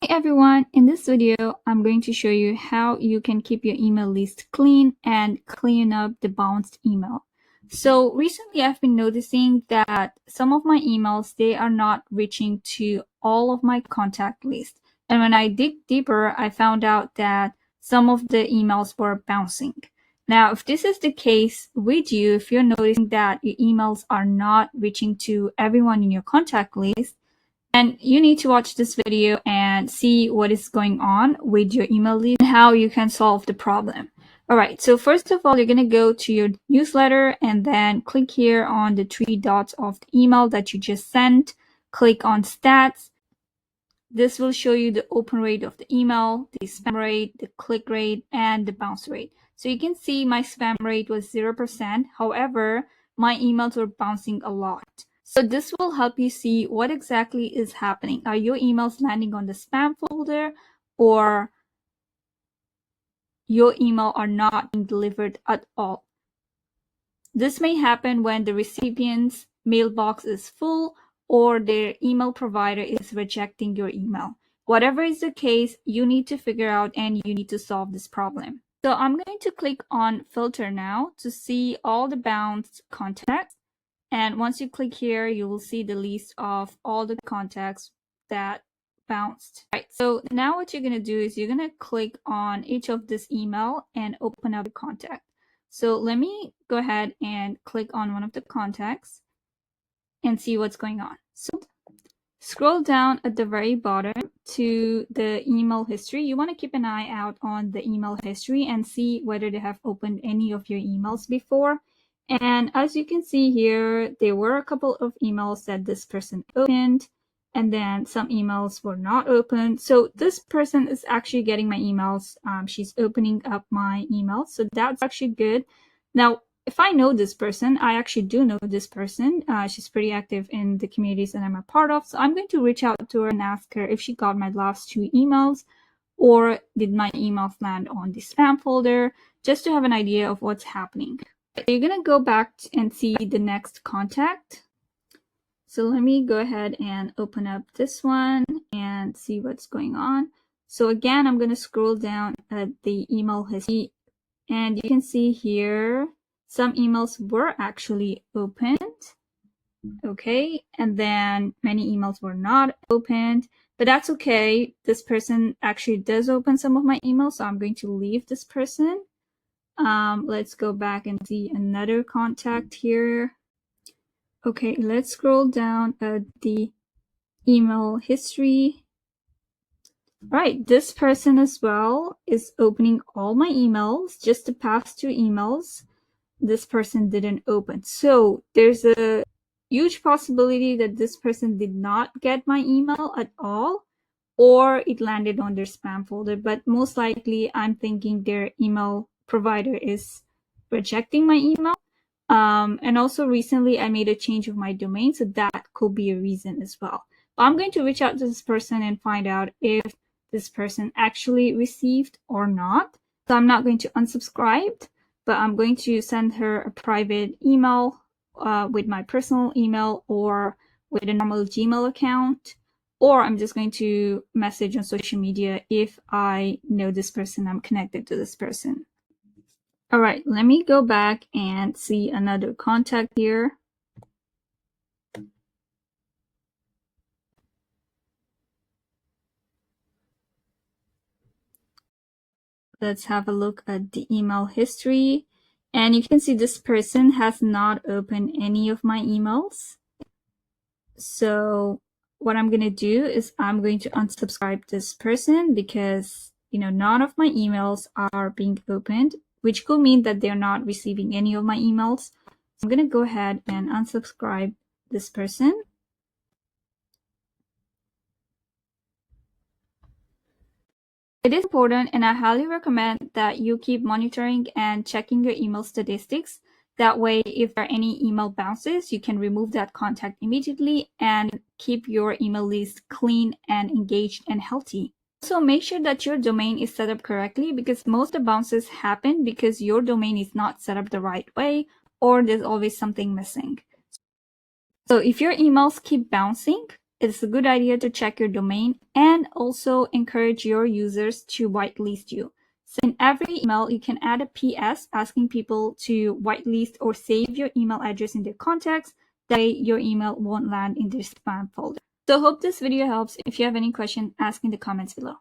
Everyone, in this video, I'm going to show you how you can keep your email list clean and clean up the bounced email. So recently I've been noticing that some of my emails, they are not reaching to all of my contact list. And when I dig deeper, I found out that some of the emails were bouncing. Now, if this is the case with you, if you're noticing that your emails are not reaching to everyone in your contact list, and you need to watch this video and see what is going on with your email list and how you can solve the problem. All right, so first of all, you're going to go to your newsletter and then click here on the three dots of the email that you just sent. Click on stats. This will show you the open rate of the email, the spam rate, the click rate, and the bounce rate. So you can see my spam rate was 0%. However, my emails were bouncing a lot. So this will help you see what exactly is happening. Are your emails landing on the spam folder, or your email are not being delivered at all? This may happen when the recipient's mailbox is full or their email provider is rejecting your email. Whatever is the case, you need to figure out and you need to solve this problem. So I'm going to click on filter now to see all the bounced contacts. And once you click here, you will see the list of all the contacts that bounced. Right, so now what you're going to do is you're going to click on each of this email and open up the contact. So let me go ahead and click on one of the contacts and see what's going on. So scroll down at the very bottom to the email history. You want to keep an eye out on the email history and see whether they have opened any of your emails before. And as you can see here, there were a couple of emails that this person opened, and then some emails were not opened. So this person is actually getting my emails. She's opening up my emails. So that's actually good. Now, if I know this person, I actually do know this person. She's pretty active in the communities that I'm a part of. So I'm going to reach out to her and ask her if she got my last 2 emails, or did my emails land on the spam folder, just to have an idea of what's happening. You're going to go back and see the next contact. So let me go ahead and open up this one and see what's going on. So again, I'm going to scroll down at the email history, and you can see here some emails were actually opened. Okay, and then many emails were not opened, but that's okay. This person actually does open some of my emails, so I'm going to leave this person. Let's go back and see another contact here. Okay, let's scroll down at the email history. Right, this person as well is opening all my emails. Just the past 2 emails, this person didn't open. So there's a huge possibility that this person did not get my email at all, or it landed on their spam folder. But most likely, I'm thinking their email provider is rejecting my email. And also recently I made a change of my domain, so that could be a reason as well. But I'm going to reach out to this person and find out if this person actually received or not. So I'm not going to unsubscribe, but I'm going to send her a private email with my personal email or with a normal Gmail account, or I'm just going to message on social media if I know this person, I'm connected to this person. All right, let me go back and see another contact here. Let's have a look at the email history. And you can see this person has not opened any of my emails. So what I'm going to do is I'm going to unsubscribe this person because, none of my emails are being opened, which could mean that they're not receiving any of my emails. So I'm going to go ahead and unsubscribe this person. It is important, and I highly recommend that you keep monitoring and checking your email statistics. That way, if there are any email bounces, you can remove that contact immediately and keep your email list clean and engaged and healthy. Also, make sure that your domain is set up correctly, because most of the bounces happen because your domain is not set up the right way, or there's always something missing. So if your emails keep bouncing, it's a good idea to check your domain and also encourage your users to whitelist you. So in every email, you can add a PS asking people to whitelist or save your email address in their contacts. That way your email won't land in their spam folder. So hope this video helps. If you have any question, ask in the comments below.